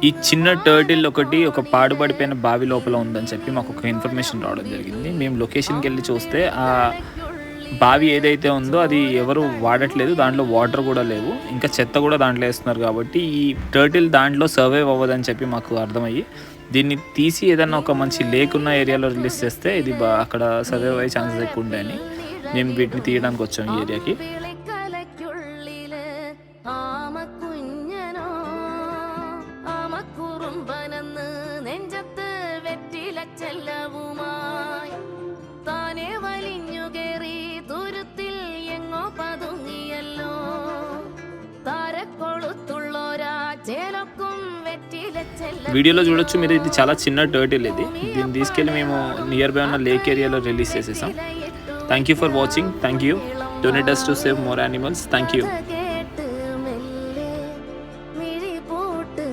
ఈ చిన్న టర్టిల్ ఒకటి ఒక పాడుపడిపోయిన బావి లోపల ఉందని చెప్పి మాకు ఒక ఇన్ఫర్మేషన్ రావడం జరిగింది. మేము లొకేషన్కి వెళ్ళి చూస్తే ఆ బావి ఏదైతే ఉందో అది ఎవరు వాడట్లేదు, దాంట్లో వాటర్ కూడా లేవు, ఇంకా చెత్త కూడా దాంట్లో వేస్తున్నారు. కాబట్టి ఈ టర్టిల్ దాంట్లో సర్వైవ్ అవ్వదని చెప్పి మాకు అర్థమయ్యి దీన్ని తీసి ఏదన్నా ఒక మంచి లేక్ ఉన్న ఏరియాలో రిలీజ్ చేస్తే ఇది అక్కడ సర్వైవ్ అయ్యే ఛాన్సెస్ ఎక్కువ ఉంటాయని మేము వీటిని తీయడానికి వచ్చాం ఈ ఏరియాకి. వీడియోలో చూడొచ్చు మీరు, ఇది చాలా చిన్న టర్టిల్. దీన్ని తీసుకెళ్ళి మేము నియర్ బై ఉన్న లేక్ ఏరియాలో రిలీజ్ చేసేసాం. Thank you for watching. Thank you. Donate us to save more animals. Thank you.